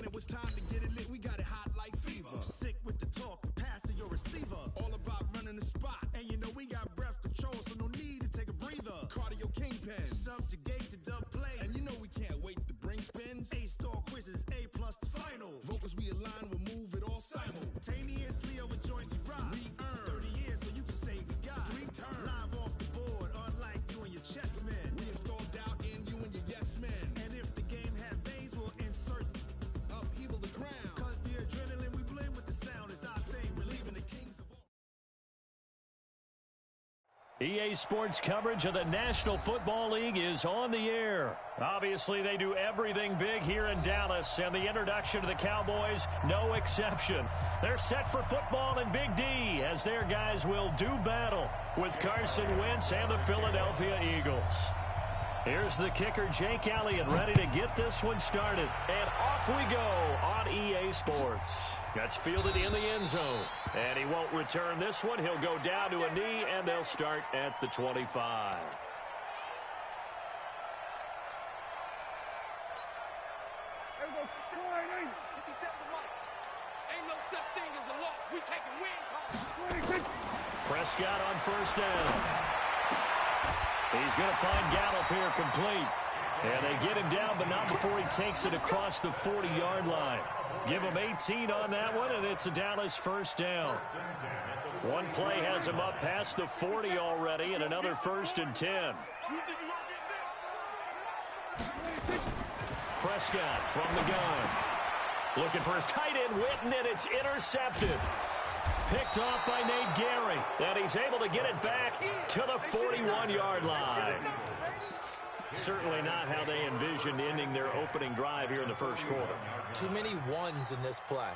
When it was time to get it lit, we got it hot like fever. Sick with the talk, passing your receiver. All about running the spot. And you know we got breath control, so no need to take a breather. Cardio kingpin, subjugate the dub play. And you know we can't wait to bring spins. A-star quizzes, A+ the final. Vocals we align, we'll move it all simultaneously over joints we rock. We earn 30 years, so you can say we got 3 turns. Live off the board, unlike you and your chess men. We install doubt in you and your yes men. And if the game had veins, we'll insert upheaval the ground. Cause the adrenaline we blend with the sound is octane, relieving the kings of all. EA Sports coverage of the National Football League is on the air. Obviously, they do everything big here in Dallas, and the introduction to the Cowboys, no exception. They're set for football in Big D as their guys will do battle with Carson Wentz and the Philadelphia Eagles. Here's the kicker, Jake Elliott, ready to get this one started. And off we go on EA Sports. That's fielded in the end zone. And he won't return this one. He'll go down to a knee, and they'll start at the 25. Prescott on first down. He's going to find Gallup here complete. And they get him down, but not before he takes it across the 40-yard line. Give him 18 on that one, and it's a Dallas first down. One play has him up past the 40 already, and another 1st and 10. Prescott from the gun. Looking for his tight end, Witten, and it's intercepted. Picked off by Nate Gary, and he's able to get it back to the 41-yard line. Certainly not how they envisioned ending their opening drive here in the first quarter. Too many ones in this play.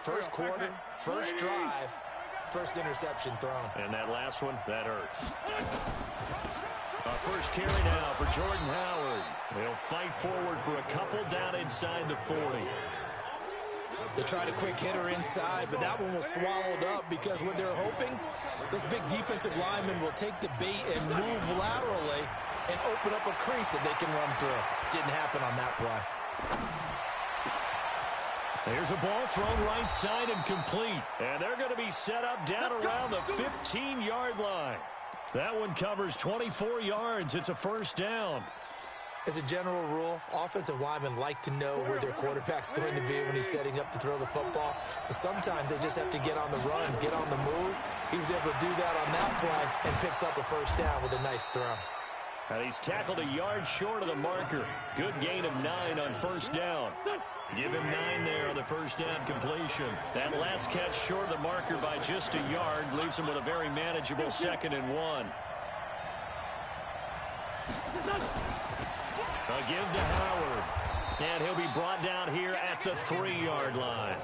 First quarter, first drive, first interception thrown. And that last one, that hurts. First carry now for Jordan Howard. He'll fight forward for a couple down inside the 40. They tried a quick hitter inside, but that one was swallowed up because what they're hoping, those big defensive linemen will take the bait and move laterally and open up a crease that they can run through. Didn't happen on that play. There's a ball thrown right side and complete. And they're going to be set up down around the 15-yard line. That one covers 24 yards. It's a first down. As a general rule, offensive linemen like to know where their quarterback's going to be when he's setting up to throw the football. But sometimes they just have to get on the run, get on the move. He was able to do that on that play and picks up a first down with a nice throw. And he's tackled a yard short of the marker. Good gain of 9 on first down. Give him 9 there on the first down completion. That last catch short of the marker by just a yard leaves him with a very manageable 2nd and 1. A give to Howard. And he'll be brought down here at the 3-yard line.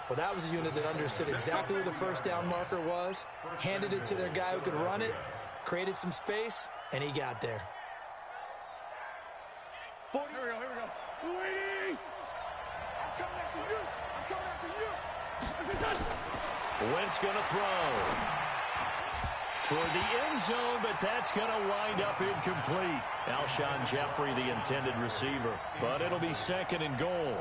Well, that was a unit that understood exactly where the first down marker was, handed it to their guy who could run it, created some space, and he got there. Here we go. Waiting! I'm coming after you! Wentz going to throw. Toward the end zone, but that's going to wind up incomplete. Alshon Jeffrey, the intended receiver. But it'll be 2nd and goal.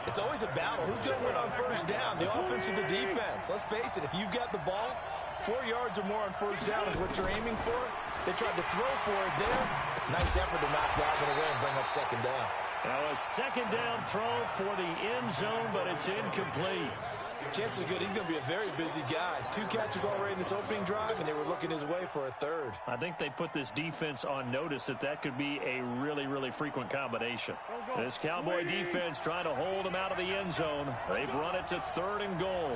It's always a battle. Who's going to win on first down? The offense or the defense? Let's face it, if you've got the ball, 4 yards or more on first down is what you're aiming for. They tried to throw for it there. Nice effort to knock that one away and bring up 2nd down. Now a 2nd down throw for the end zone, but it's incomplete. Chances are good he's going to be a very busy guy. 2 catches already in this opening drive, and they were looking his way for a 3rd. I think they put this defense on notice that could be a really, really frequent combination. This Cowboy defense trying to hold him out of the end zone. They've run it to 3rd and goal.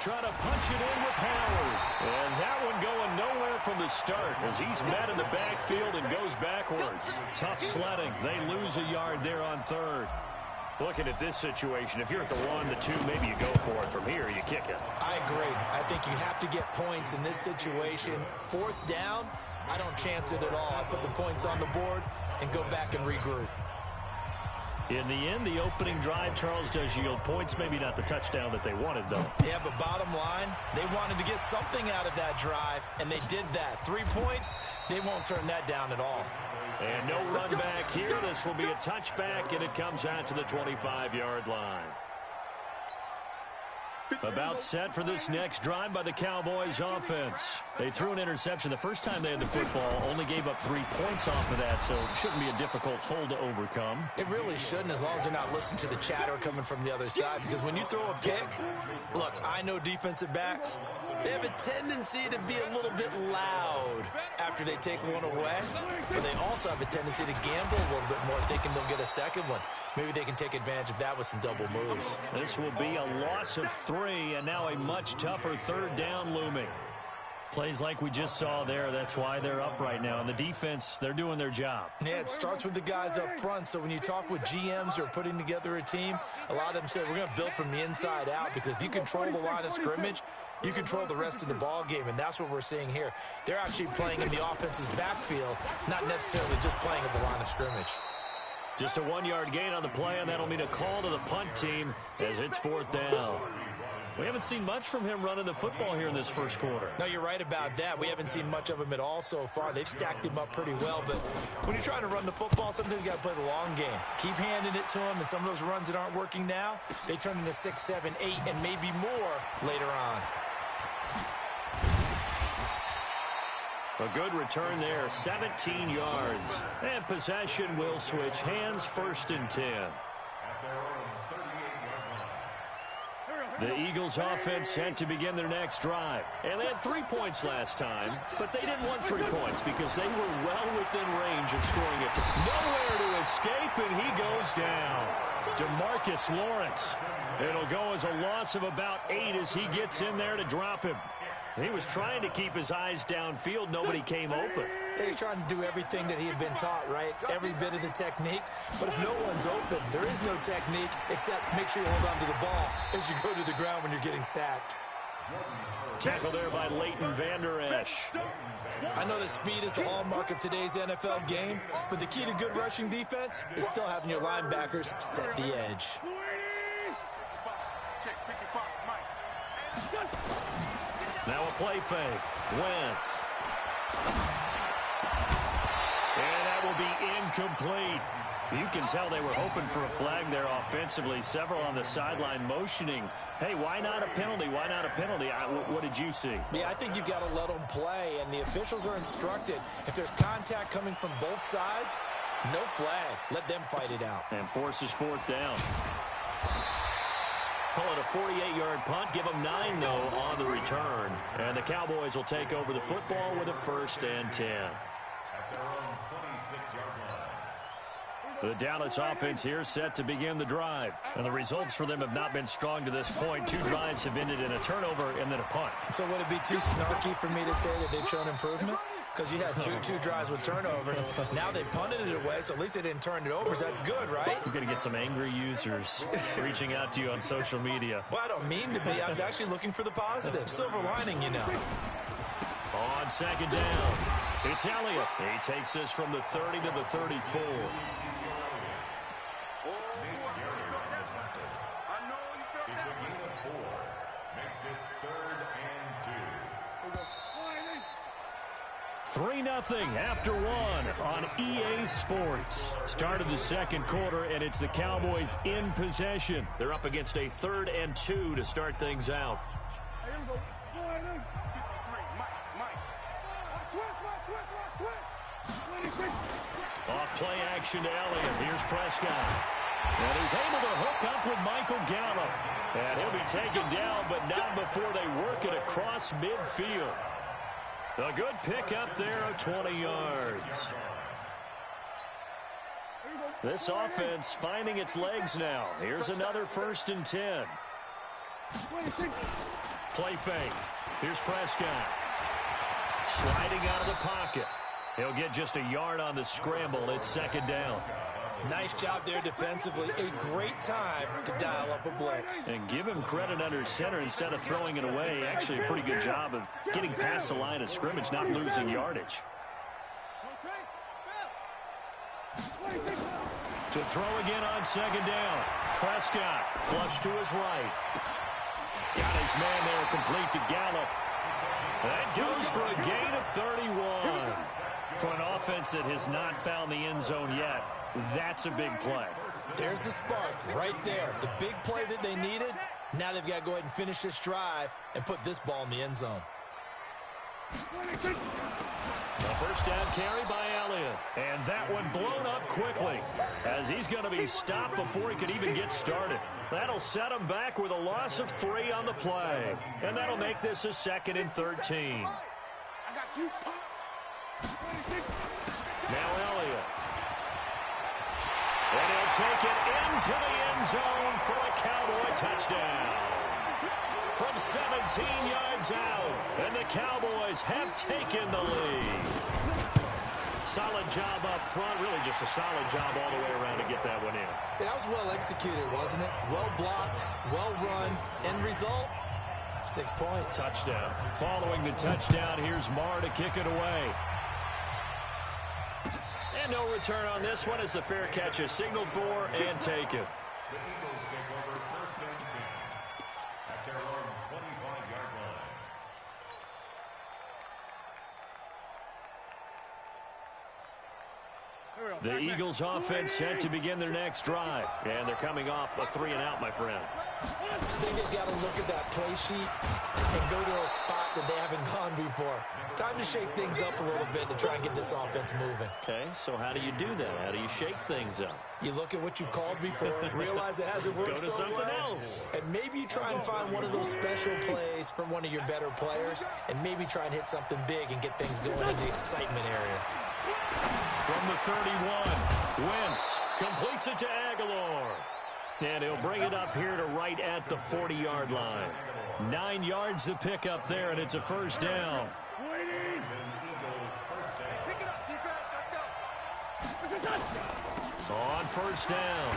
Trying to punch it in with Howard. And that one going nowhere from the start as he's met in the backfield and goes backwards. Tough sledding. They lose a yard there on 3rd. Looking at this situation, if you're at the 1, the 2, maybe you go for it. From here, you kick it. I agree. I think you have to get points in this situation. 4th down, I don't chance it at all. I put the points on the board and go back and regroup. In the end, the opening drive, Charles, does yield points. Maybe not the touchdown that they wanted, though. Yeah, but bottom line, they wanted to get something out of that drive, and they did that. 3 points, they won't turn that down at all. And no run back here. This will be a touchback, and it comes out to the 25-yard line. About set for this next drive by the Cowboys offense. They threw an interception the first time they had the football, only gave up 3 points off of that, so it shouldn't be a difficult hole to overcome. It really shouldn't, as long as they're not listening to the chatter coming from the other side, because when you throw a pick, look, I know defensive backs, they have a tendency to be a little bit loud after they take one away, but they also have a tendency to gamble a little bit more, thinking they'll get a second one. Maybe they can take advantage of that with some double moves. This will be a loss of 3, and now a much tougher third down looming. Plays like we just saw there, that's why they're up right now. And the defense, they're doing their job. Yeah, it starts with the guys up front. So when you talk with GMs who are putting together a team, a lot of them say we're going to build from the inside out, because if you control the line of scrimmage, you control the rest of the ball game, and that's what we're seeing here. They're actually playing in the offense's backfield, not necessarily just playing at the line of scrimmage. Just a 1-yard gain on the play, and that'll mean a call to the punt team as it's 4th down. We haven't seen much from him running the football here in this first quarter. No, you're right about that. We haven't seen much of him at all so far. They've stacked him up pretty well, but when you're trying to run the football, sometimes you got to play the long game. Keep handing it to him, and some of those runs that aren't working now, they turn into 6, 7, 8, and maybe more later on. A good return there, 17 yards. And possession will switch hands, 1st and 10. The Eagles offense set to begin their next drive. And they had 3 points last time, but they didn't want 3 points because they were well within range of scoring it. Nowhere to escape, and he goes down. DeMarcus Lawrence. It'll go as a loss of about 8 as he gets in there to drop him. He was trying to keep his eyes downfield. Nobody came open. He's trying to do everything that he had been taught, right? Every bit of the technique. But if no one's open, there is no technique except make sure you hold on to the ball as you go to the ground when you're getting sacked. Tackle there by Leighton Vander Esch. I know that speed is the hallmark of today's NFL game, but the key to good rushing defense is still having your linebackers set the edge. Now a play fake. Wentz. And that will be incomplete. You can tell they were hoping for a flag there offensively. Several on the sideline motioning. Hey, why not a penalty? Why not a penalty? What did you see? Yeah, I think you've got to let them play, and the officials are instructed. If there's contact coming from both sides, no flag. Let them fight it out. And forces 4th down. Call it a 48-yard punt. Give them 9, though, on the return. And the Cowboys will take over the football with a 1st and 10. The Dallas offense here set to begin the drive. And the results for them have not been strong to this point. 2 drives have ended in a turnover and then a punt. So would it be too snarky for me to say that they've shown improvement? Because you had two drives with turnovers. Now they punted it away, so at least they didn't turn it over. So that's good, right? You're going to get some angry users reaching out to you on social media. Well, I don't mean to be. I was actually looking for the positive. Silver lining, you know. On 2nd down, it's Elliott. He takes this from the 30 to the 34. It's a gain of 4. Makes it 3rd and 2. 3-0 after 1 on EA Sports. Start of the second quarter, and it's the Cowboys in possession. They're up against a 3rd and 2 to start things out. Off play action to Elliott. Here's Prescott. And he's able to hook up with Michael Gallup. And he'll be taken down, but not before they work it across midfield. A good pick up there of 20 yards. This offense finding its legs now. Here's another 1st and 10. Play fake. Here's Prescott. Sliding out of the pocket. He'll get just a yard on the scramble. It's 2nd down. Nice job there defensively. A great time to dial up a blitz. And give him credit under center instead of throwing it away. Actually a pretty good job of getting past the line of scrimmage, not losing yardage. To throw again on 2nd down. Prescott flush to his right. Got his man there complete to Gallup. That goes for a gain of 31. For an offense offense that has not found the end zone yet. That's a big play. There's the spark right there. The big play that they needed. Now they've got to go ahead and finish this drive and put this ball in the end zone. The first down carry by Elliott. And that one blown up quickly as he's going to be stopped before he could even get started. That'll set him back with a loss of 3 on the play. And that'll make this a 2nd and 13. Now Elliott. And he'll take it into the end zone for a Cowboy touchdown. From 17 yards out, and the Cowboys have taken the lead. Solid job up front, really just a solid job all the way around to get that one in. That was well executed, wasn't it? Well blocked, well run, end result, 6 points. Touchdown. Following the touchdown, here's Marr to kick it away. And no return on this one as the fair catch is signaled for and taken. The Eagles take over 1st and 10 at their own 25-yard line. The Eagles offense set to begin their next drive. And they're coming off a 3-and-out, my friend. I think they've got to look at that play sheet and go to a spot that they haven't gone before. Time to shake things up a little bit to try and get this offense moving. Okay, so how do you do that? How do you shake things up? You look at what you've called before, realize it hasn't worked Go to so something well, else. and maybe you try and find one of those special plays from one of your better players, and maybe try and hit something big and get things going in the excitement area. From the 31, Wentz completes it to Aguilar. And he'll bring it up here to right at the 40-yard line. 9 yards to pick up there, and it's a first down. Pick it up, defense. Let's go. On first down,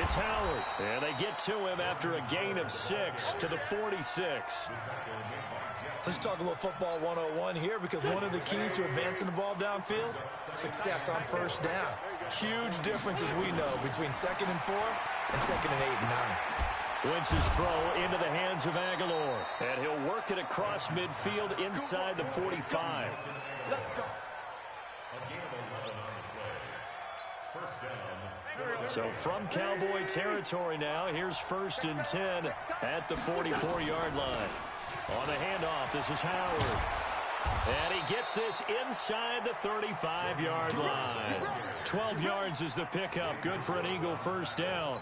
it's Howard. And they get to him after a gain of 6 to the 46. Let's talk a little football 101 here, because one of the keys to advancing the ball downfield, success on first down. Huge difference, as we know, between 2nd and 4 and 2nd and 8 and 9. Wentz's throw into the hands of Aguilar. And he'll work it across midfield inside the 45. Let's go. So from Cowboy territory now, here's 1st and 10 at the 44-yard line. On the handoff, this is Howard. And he gets this inside the 35-yard line. 12 yards is the pickup. Good for an Eagle first down.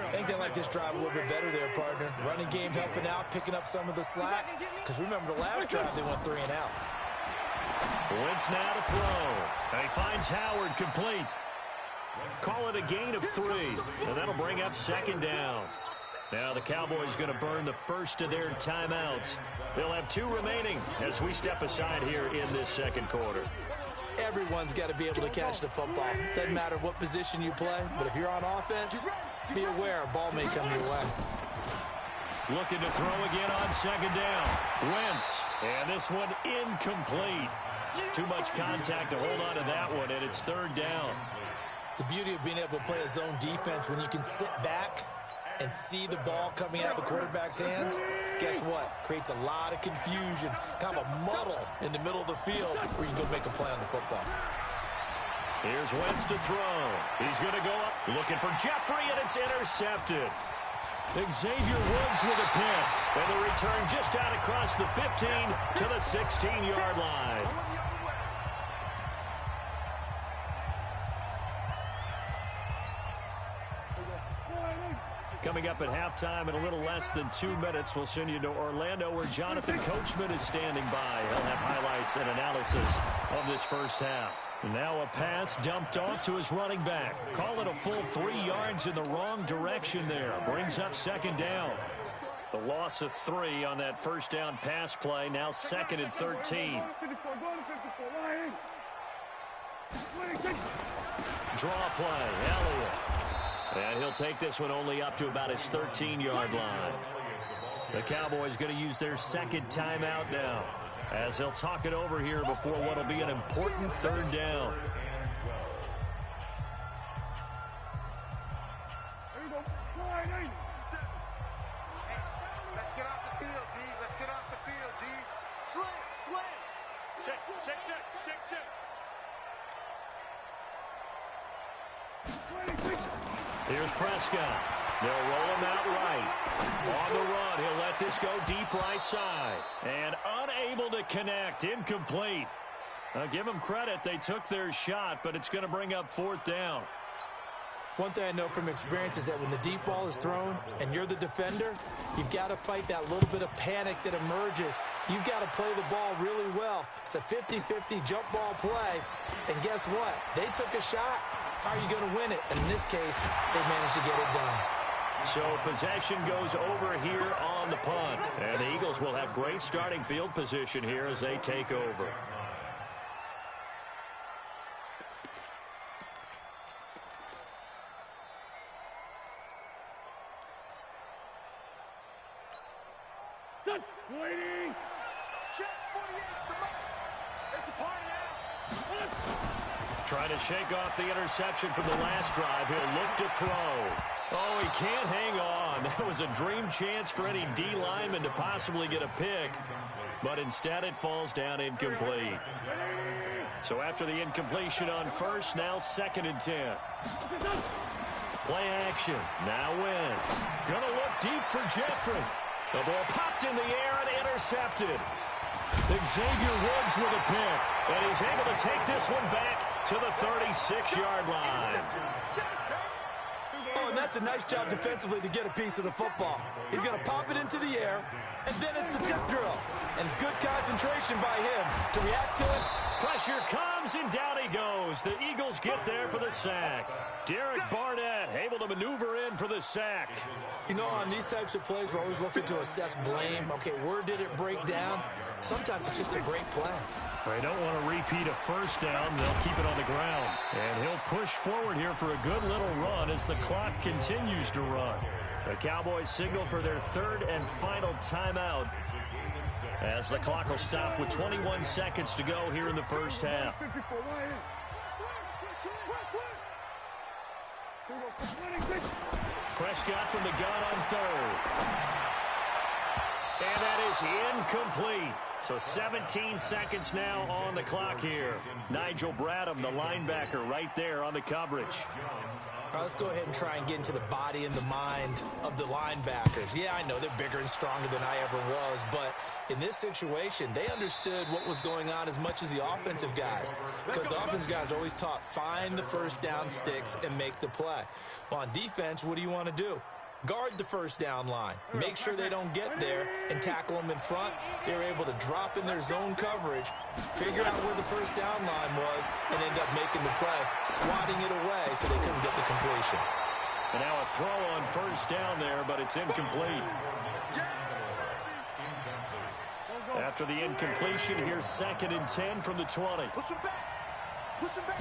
I think they like this drive a little bit better there, partner. Running game helping out, picking up some of the slack. Because remember, the last drive they went 3-and-out. Wentz now to throw. And he finds Howard complete. Call it a gain of 3. And that'll bring up 2nd down. Now the Cowboys going to burn the first of their timeouts. They'll have 2 remaining as we step aside here in this second quarter. Everyone's got to be able to catch the football. Doesn't matter what position you play, but if you're on offense, be aware a ball may come your way. Looking to throw again on 2nd down. Wentz. And this one incomplete. Too much contact to hold on to that one, and it's 3rd down. The beauty of being able to play a zone defense when you can sit back and see the ball coming out of the quarterback's hands, guess what? Creates a lot of confusion, kind of a muddle in the middle of the field where you can go make a play on the football. Here's Wentz to throw. He's going to go up, looking for Jeffrey, and it's intercepted. Xavier Woods with a pick, and the return just out across the 15 to the 16-yard line. Coming up at halftime in a little less than 2 minutes, we'll send you to Orlando where Jonathan Coachman is standing by. He'll have highlights and analysis of this first half. Now a pass dumped off to his running back. Call it a full 3 yards in the wrong direction there. Brings up 2nd down. The loss of 3 on that first down pass play. Now 2nd and 13. Draw play. Elliott. And he'll take this one only up to about his 13-yard line. The Cowboys going to use their 2nd timeout now, as they'll talk it over here before what will be an important 3rd down. Let's get off the field, D. Let's get off the field, D. Slam. Check. Here's Prescott. They'll roll him out right. On the run, he'll let this go deep right side. And unable to connect, incomplete. I'll give them credit, they took their shot, but it's going to bring up 4th down. One thing I know from experience is that when the deep ball is thrown and you're the defender, you've got to fight that little bit of panic that emerges. You've got to play the ball really well. It's a 50-50 jump ball play. And guess what? They took a shot. How are you going to win it? And in this case, they managed to get it done. So possession goes over here on the punt. And the Eagles will have great starting field position here as they take over. Waiting. Check 48 the mark. It's a party now. Trying to shake off the interception from the last drive. He'll look to throw. Oh, he can't hang on. That was a dream chance for any D lineman to possibly get a pick. But instead it falls down incomplete. So after the incompletion on first, now 2nd and 10. Play action. Now Wentz. Gonna look deep for Jeffrey. The ball popped in the air and intercepted. Xavier Woods with a pick. And he's able to take this one back to the 36-yard line. Oh, and that's a nice job defensively to get a piece of the football. He's going to pop it into the air, and then it's the tip drill. And good concentration by him to react to it. Pressure comes, and down he goes. The Eagles get there for the sack. Derek Barnett able to maneuver in for the sack. You know, on these types of plays, we're always looking to assess blame. Okay, where did it break down? Sometimes it's just a great play. They don't want to repeat a first down. They'll keep it on the ground. And he'll push forward here for a good little run as the clock continues to run. The Cowboys signal for their 3rd and final timeout as the clock will stop with 21 seconds to go here in the first half. Prescott from the gun on 3rd. And that is incomplete. So 17 seconds now on the clock here. Nigel Bradham, the linebacker, right there on the coverage. All right, let's go ahead and try and get into the body and the mind of the linebackers. Yeah, I know they're bigger and stronger than I ever was, but in this situation, they understood what was going on as much as the offensive guys. Because the offensive guys are always taught, find the first down sticks and make the play. Well, on defense, what do you want to do? Guard the first down line. Make sure they don't get there and tackle them in front. They were able to drop in their zone coverage, figure out where the first down line was, and end up making the play, swatting it away so they couldn't get the completion. And now a throw on first down there, but it's incomplete. After the incompletion, here's 2nd and 10 from the 20. Push him back. Push him back.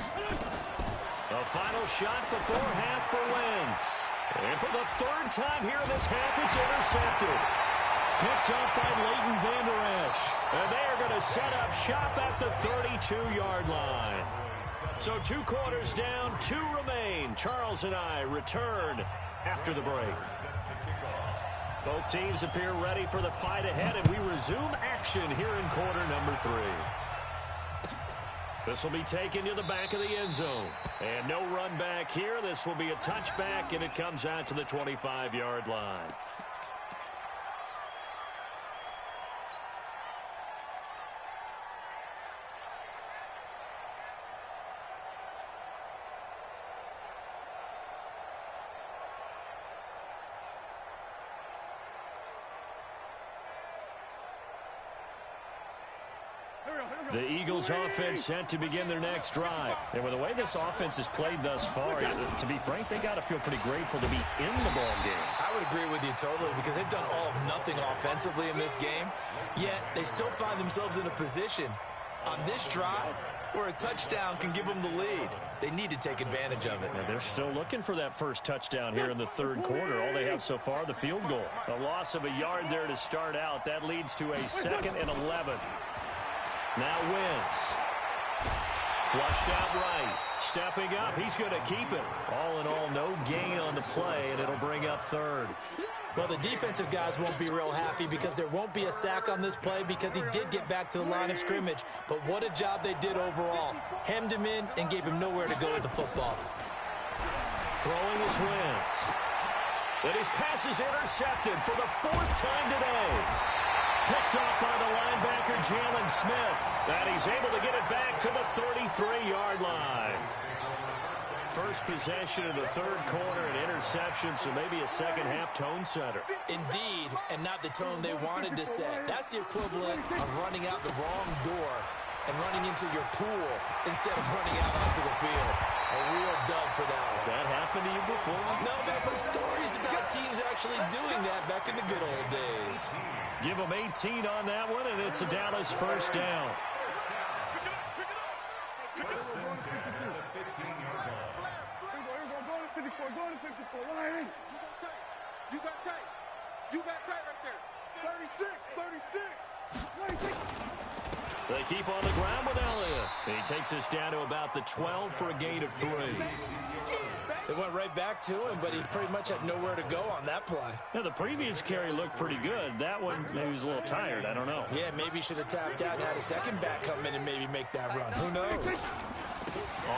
A final shot before half for Wentz. And for the 3rd time here in this half, it's intercepted. Picked up by Leighton Vander Esch. And they are going to set up shop at the 32-yard line. So 2 quarters down, 2 remain. Charles and I return after the break. Both teams appear ready for the fight ahead, and we resume action here in quarter number 3. This will be taken to the back of the end zone. And no run back here. This will be a touchback, and it comes out to the 25-yard line. The Eagles offense set to begin their next drive. And with the way this offense has played thus far, to be frank, they got to feel pretty grateful to be in the ball game. I would agree with you totally because they've done all of nothing offensively in this game, yet they still find themselves in a position on this drive where a touchdown can give them the lead. They need to take advantage of it. And they're still looking for that first touchdown here in the 3rd quarter. All they have so far, the field goal. A loss of a yard there to start out. That leads to a 2nd and 11. Now Wentz. Flushed out right. Stepping up. He's going to keep it. All in all, no gain on the play, and it'll bring up 3rd. Well, the defensive guys won't be real happy because there won't be a sack on this play because he did get back to the line of scrimmage. But what a job they did overall. Hemmed him in and gave him nowhere to go with the football. Throwing his Wentz. And his pass is intercepted for the 4th time today. Picked off by the linebacker, Jalen Smith. And he's able to get it back to the 33-yard line. First possession of the 3rd quarter, an interception, so maybe a second-half tone setter. Indeed, and not the tone they wanted to set. That's the equivalent of running out the wrong door and running into your pool instead of running out onto the field. A real dub for that one. Has that happened to you before? No, but I've heard stories about teams actually doing that back in the good old days. Give them 18 on that one, and it's a Dallas first down. You got tight. You got tight right there. 36. They keep on the ground with Elliott. He takes us down to about the 12 for a gain of 3. They went right back to him, but he pretty much had nowhere to go on that play. Now, the previous carry looked pretty good. That one, maybe he was a little tired. I don't know. Yeah, maybe he should have tapped out and had a second back come in and maybe make that run. Who knows?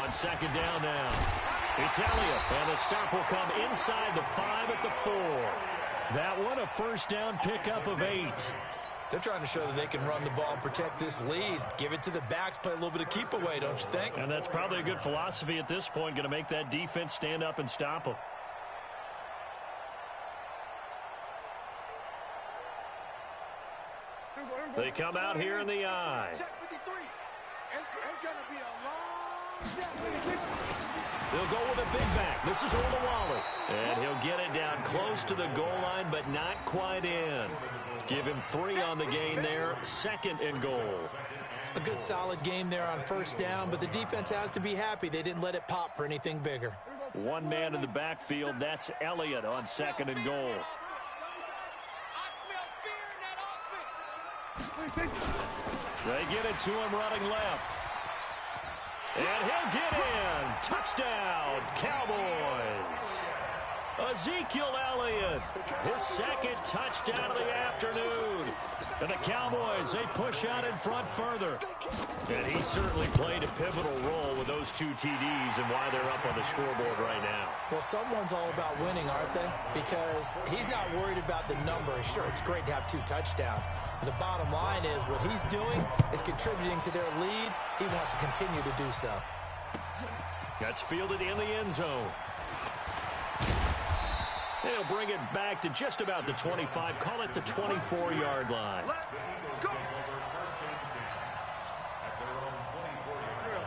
On second down now. It's Elliott, and the stop will come inside the 5 at the 4. That one, a first down pickup of 8. They're trying to show that they can run the ball and protect this lead. Give it to the backs, play a little bit of keep away, don't you think? And that's probably a good philosophy at this point, going to make that defense stand up and stop them. They come out here in the eye. Check 53. It's going to be a long day. They'll go with a big back. This is Olawale. And he'll get it down close to the goal line, but not quite in. Give him 3 on the gain there. 2nd and goal. A good solid game there on first down, but the defense has to be happy they didn't let it pop for anything bigger. One man in the backfield. That's Elliott on 2nd and goal. They get it to him running left. And he'll get in. Touchdown, Cowboys. Ezekiel Elliott, his 2nd touchdown of the afternoon. And the Cowboys, they push out in front further. And he certainly played a pivotal role with those 2 TDs and why they're up on the scoreboard right now. Well, someone's all about winning, aren't they? Because he's not worried about the number. Sure, it's great to have 2 touchdowns. But the bottom line is what he's doing is contributing to their lead. He wants to continue to do so. That's fielded in the end zone. They'll bring it back to just about the 25. Call it the 24-yard line.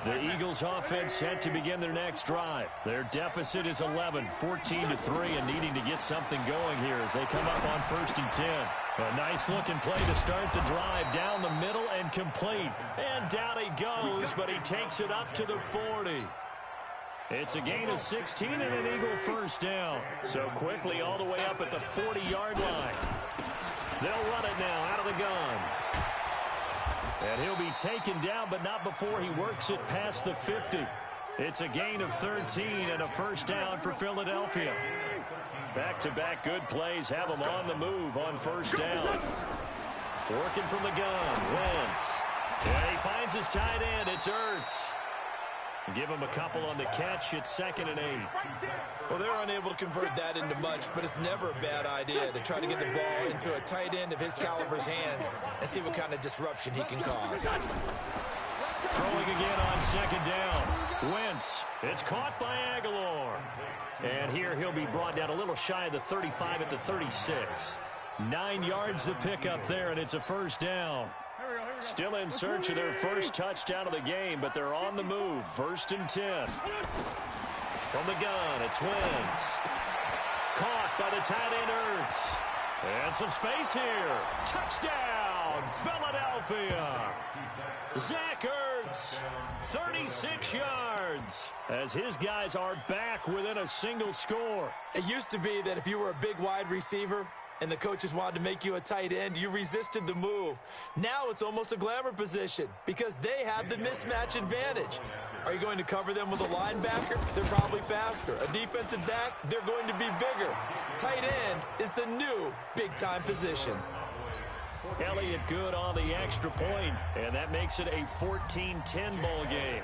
The Eagles offense set to begin their next drive. Their deficit is 11, 14-3, and needing to get something going here as they come up on 1st and 10. A nice-looking play to start the drive down the middle and complete. And down he goes, but he takes it up to the 40. It's a gain of 16 and an Eagle first down. So quickly all the way up at the 40-yard line. They'll run it now out of the gun. And he'll be taken down, but not before he works it past the 50. It's a gain of 13 and a first down for Philadelphia. Back-to-back good plays have them on the move on first down. Working from the gun, Wentz. And he finds his tight end. It's Ertz. Give him a couple on the catch. It's 2nd and 8. Well, they're unable to convert that into much, but it's never a bad idea to try to get the ball into a tight end of his caliber's hands and see what kind of disruption he can cause. Throwing again on 2nd down. Wentz. It's caught by Aguilar. And here he'll be brought down a little shy of the 35 at the 36. 9 yards to pick up there, and it's a first down. Still in search of their first touchdown of the game, but they're on the move. 1st and 10. From the gun, it's Wentz. Caught by the tight end, Ertz. And some space here. Touchdown, Philadelphia. Zach Ertz, 36 yards, as his guys are back within a single score. It used to be that if you were a big wide receiver and the coaches wanted to make you a tight end, you resisted the move. Now it's almost a glamour position because they have the mismatch advantage. Are you going to cover them with a linebacker? They're probably faster. A defensive back? They're going to be bigger. Tight end is the new big-time position. Elliott good on the extra point, and that makes it a 14-10 ball game.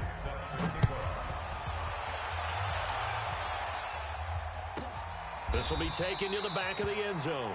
This will be taken to the back of the end zone.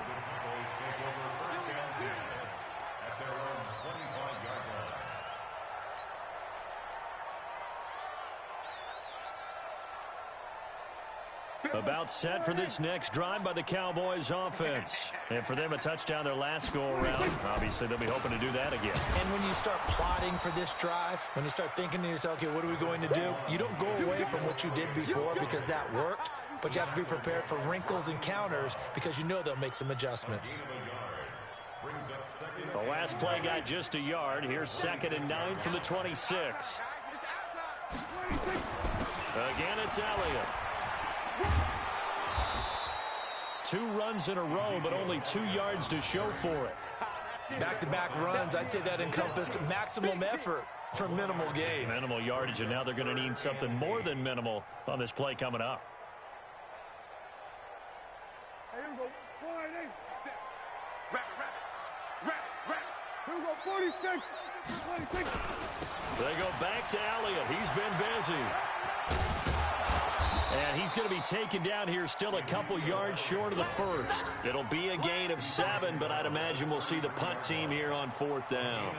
About set for this next drive by the Cowboys offense. And for them, a touchdown their last go-around. Obviously, they'll be hoping to do that again. And when you start plotting for this drive, when you start thinking to yourself, okay, what are we going to do? You don't go away from what you did before because that worked, but you have to be prepared for wrinkles and counters because you know they'll make some adjustments. The last play got just a yard. Here's 2nd and 9 from the 26. Again, it's Elliott. 2 runs in a row, but only 2 yards to show for it. Back-to-back runs, I'd say that encompassed maximum effort for minimal gain. Minimal yardage, and now they're going to need something more than minimal on this play coming up. Here we go. 46. They go back to Elliott. He's been busy. And he's going to be taken down here still a couple yards short of the first. It'll be a gain of 7, but I'd imagine we'll see the punt team here on 4th down.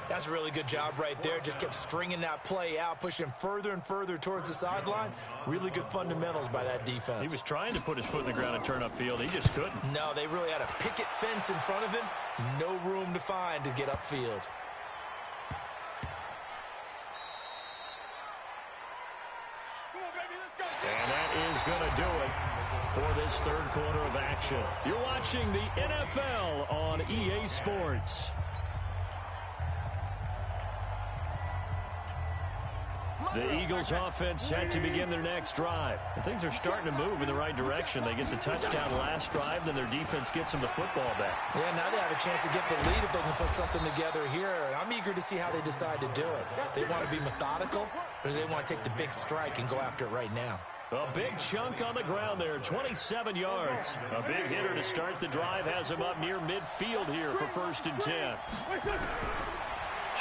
That's a really good job right there. Just kept stringing that play out, pushing further and further towards the sideline. Really good fundamentals by that defense. He was trying to put his foot in the ground and turn upfield. He just couldn't. No, they really had a picket fence in front of him. No room to find to get upfield. And that is going to do it for this 3rd quarter of action. You're watching the NFL on EA Sports. The Eagles offense set to begin their next drive. And things are starting to move in the right direction. They get the touchdown last drive, then their defense gets them the football back. Yeah, now they have a chance to get the lead if they can put something together here. I'm eager to see how they decide to do it. They want to be methodical, or do they want to take the big strike and go after it right now? A big chunk on the ground there, 27 yards. A big hitter to start the drive has him up near midfield here for 1st and 10.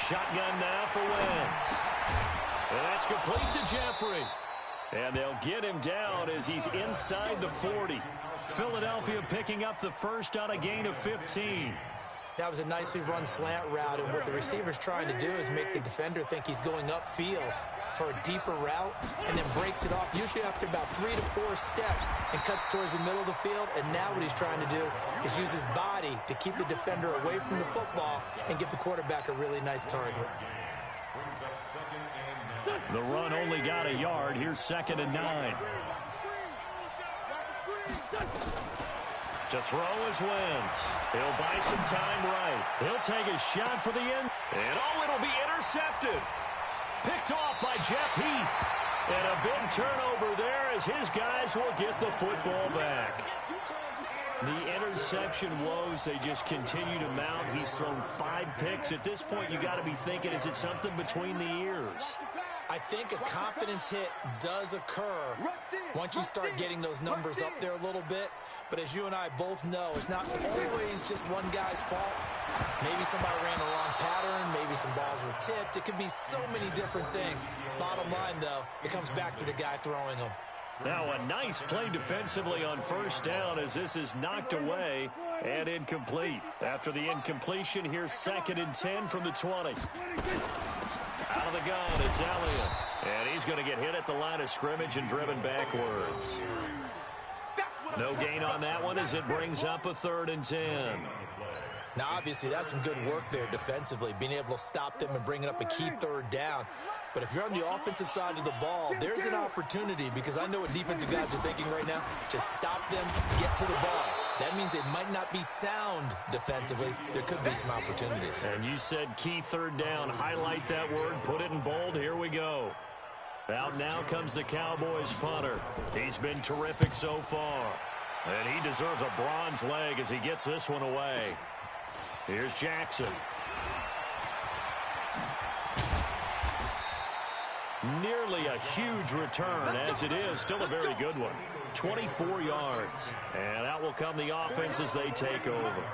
Shotgun now for Wentz. That's complete to Jeffrey. And they'll get him down as he's inside the 40. Philadelphia picking up the first on a gain of 15. That was a nicely run slant route, and what the receiver's trying to do is make the defender think he's going upfield for a deeper route and then breaks it off, usually after about 3 to 4 steps, and cuts towards the middle of the field. And now what he's trying to do is use his body to keep the defender away from the football and give the quarterback a really nice target. The run only got a yard. Here's 2nd and 9. To throw is Wentz. He'll buy some time right. He'll take a shot for the end. And it'll be intercepted. Picked off by Jeff Heath. And a big turnover there as his guys will get the football back. The interception woes, they just continue to mount. He's thrown 5 picks. At this point, you got to be thinking, is it something between the ears? I think a confidence hit does occur once you start getting those numbers up there a little bit. But as you and I both know, it's not always just one guy's fault. Maybe somebody ran the wrong pattern. Maybe some balls were tipped. It could be so many different things. Bottom line, though, it comes back to the guy throwing them. Now a nice play defensively on 1st down as this is knocked away and incomplete. After the incompletion, here's 2nd and 10 from the 20. Out of the gun, it's Elliott. And he's going to get hit at the line of scrimmage and driven backwards. No gain on that one as it brings up a 3rd and 10. Now, obviously, that's some good work there defensively, being able to stop them and bringing up a key 3rd down. But if you're on the offensive side of the ball, there's an opportunity, because I know what defensive guys are thinking right now. Just stop them, get to the ball. That means it might not be sound defensively. There could be some opportunities. And you said key 3rd down. Highlight that word. Put it in bold. Here we go. Out now comes the Cowboys punter. He's been terrific so far. And he deserves a bronze leg as he gets this one away. Here's Jackson. Nearly a huge return, as it is still a very good one. 24 yards. And out will come the offense as they take over.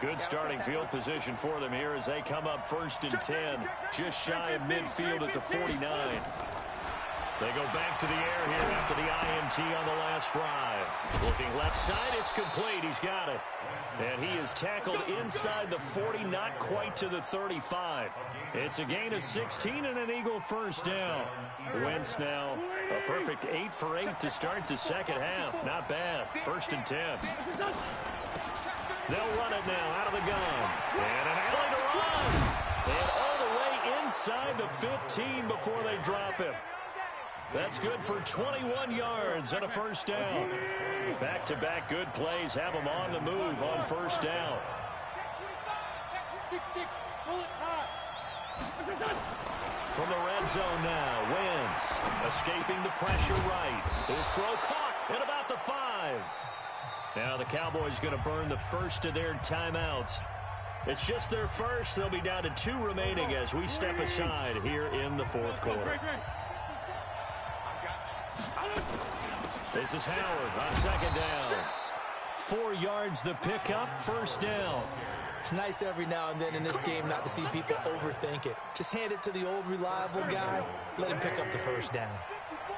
Good starting field position for them here as they come up 1st and 10. Just shy of midfield at the 49. They go back to the air here after the INT on the last drive. Looking left side, it's complete. He's got it. And he is tackled inside the 40, not quite to the 35. It's a gain of 16 and an Eagle first down. Wentz now a perfect 8 for 8 to start the second half. Not bad. 1st and 10. They'll run it now out of the gun. And an alley to run. And all the way inside the 15 before they drop him. That's good for 21 yards and a first down. Back-to-back good plays have them on the move on first down. From the red zone now, Wentz escaping the pressure right. His throw caught at about the 5. Now the Cowboys going to burn the first of their timeouts. It's just their first. They'll be down to 2 remaining as we step aside here in the 4th quarter. This is Howard on 2nd down. 4 yards the pickup, first down. It's nice every now and then in this game not to see people overthink it. Just hand it to the old reliable guy. Let him pick up the first down.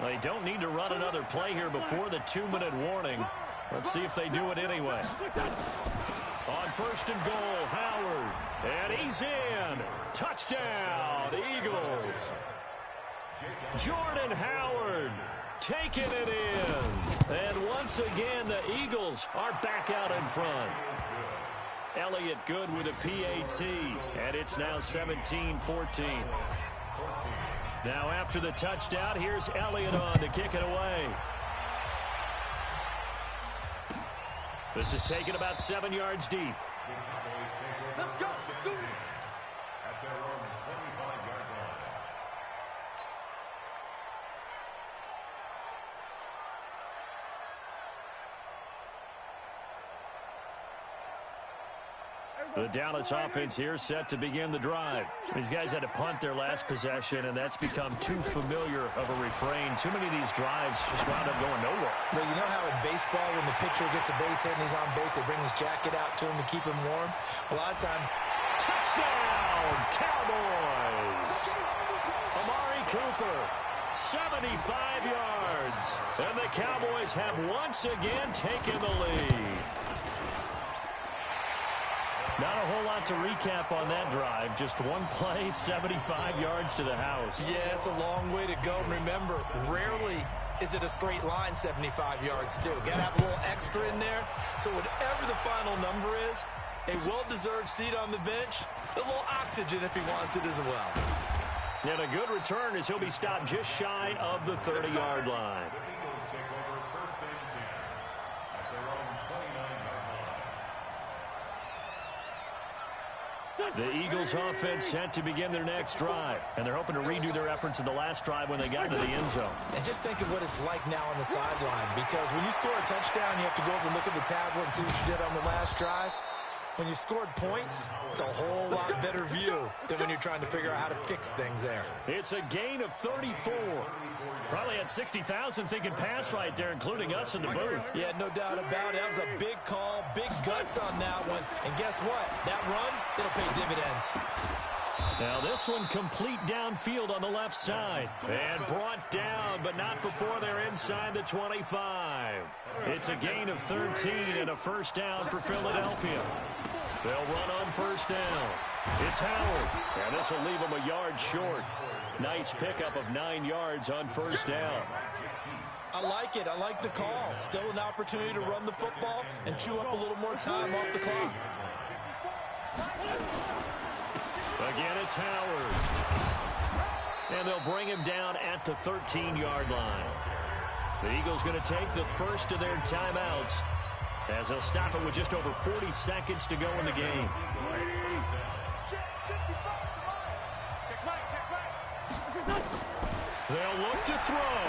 Well, they don't need to run another play here before the 2-minute warning. Let's see if they do it anyway. On 1st and goal, Howard. And he's in. Touchdown, Eagles. Jordan Howard taking it in. And once again, the Eagles are back out in front. Elliott good with a PAT. And it's now 17-14. Now after the touchdown, here's Elliott on to kick it away. This is taken about 7 yards deep. Let's go. Do it. At their own 25-yard line. The Dallas offense here set to begin the drive. These guys had to punt their last possession, and that's become too familiar of a refrain. Too many of these drives just wound up going nowhere. Well, you know how in baseball when the pitcher gets a base hit and he's on base, they bring his jacket out to him to keep him warm? A lot of times, touchdown, Cowboys! Amari Cooper, 75 yards. And the Cowboys have once again taken the lead. Not a whole lot to recap on that drive. Just one play, 75 yards to the house. Yeah, it's a long way to go. And remember, rarely is it a straight line 75 yards, too. Got to have a little extra in there. So whatever the final number is, a well-deserved seat on the bench, a little oxygen if he wants it as well. And a good return as he'll be stopped just shy of the 30-yard line. The Eagles take over 1st and 10 at their own 29-yard line. The Eagles offense set to begin their next drive, and they're hoping to redo their efforts in the last drive when they got into the end zone. And just think of what it's like now on the sideline, because when you score a touchdown, you have to go over and look at the tablet and see what you did on the last drive. When you scored points, it's a whole lot better view than when you're trying to figure out how to fix things there. It's a gain of 34. Probably had 60,000 thinking pass right there, including us in the booth. Yeah, no doubt about it. That was a big call, big guts on that one. And guess what? That run, it'll pay dividends. Now this one complete downfield on the left side. And brought down, but not before they're inside the 25. It's a gain of 13 and a first down for Philadelphia. They'll run on first down. It's Howard. And this will leave them a yard short. Nice pickup of 9 yards on first down. I like it. I like the call. Still an opportunity to run the football and chew up a little more time off the clock. Again, it's Howard. And they'll bring him down at the 13-yard line. The Eagles going to take the first of their timeouts as they'll stop it with just over 40 seconds to go in the game. They'll look to throw.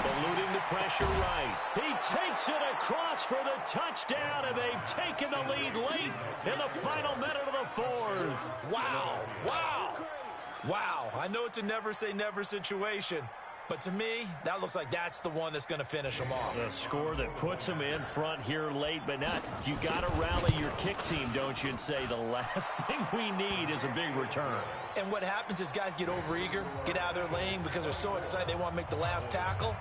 Eluding the pressure right. He takes it across for the touchdown, and they've taken the lead late in the final minute of the fourth. Wow. Wow. Wow. I know it's a never say never situation, But to me, that looks like that's the one that's going to finish them off. The score that puts them in front here late, but not. You got to rally your kick team, don't you, and say the last thing we need is a big return. And what happens is guys get overeager, get out of their lane because they're so excited they want to make the last tackle.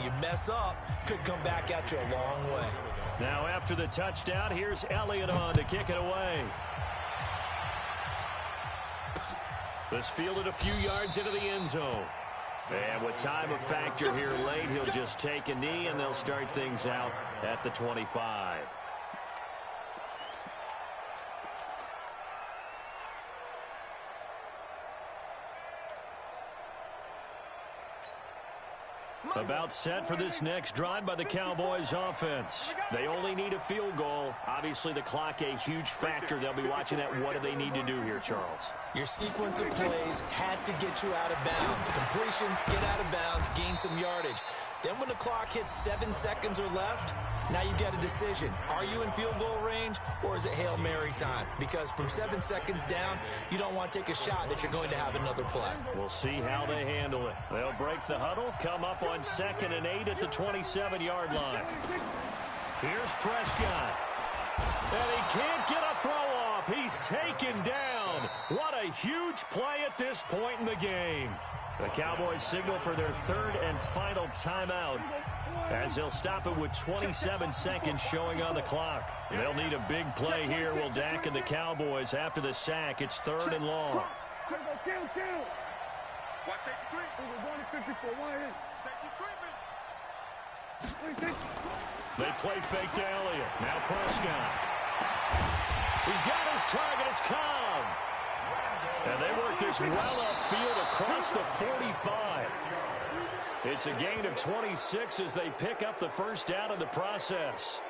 You mess up, could come back at you a long way. Now after the touchdown, here's Elliott on to kick it away. This fielded a few yards into the end zone. And with time a factor here late, he'll just take a knee, and they'll start things out at the 25. About set for this next drive by the Cowboys offense. They only need a field goal. Obviously, the clock a huge factor. They'll be watching that. What do they need to do here, Charles? Your sequence of plays has to get you out of bounds. Completions, get out of bounds, gain some yardage. Then when the clock hits 7 seconds or left, now you get a decision. Are you in field goal range, or is it Hail Mary time? Because from 7 seconds down, you don't want to take a shot that you're going to have another play. We'll see how they handle it. They'll break the huddle, come up on 2nd and 8 at the 27-yard line. Here's Prescott. And he can't get a throw off. He's taken down. What a huge play at this point in the game. The Cowboys signal for their 3rd and final timeout as they'll stop it with 27 seconds showing on the clock. They'll need a big play here. Will Dak and the Cowboys after the sack. It's 3rd and long. They play fake to Elliott. Now Prescott. He's got his target. It's Cobb. And they work this well upfield across the 45. It's a gain of 26 as they pick up the first down in the process.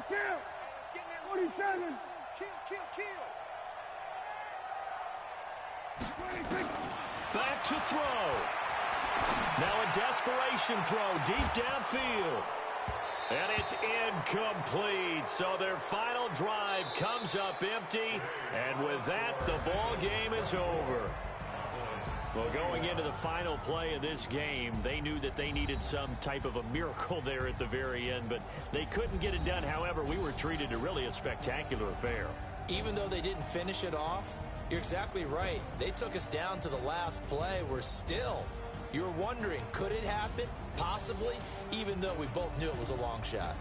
Kill. 47. Kill. Back to throw. Now a desperation throw deep downfield. And it's incomplete. So their final drive comes up empty. And with that, the ball game is over. Well, going into the final play of this game, they knew that they needed some type of a miracle there at the very end, but they couldn't get it done. However, we were treated to really a spectacular affair. Even though they didn't finish it off, you're exactly right. They took us down to the last play. You were wondering, could it happen? Possibly, even though we both knew it was a long shot.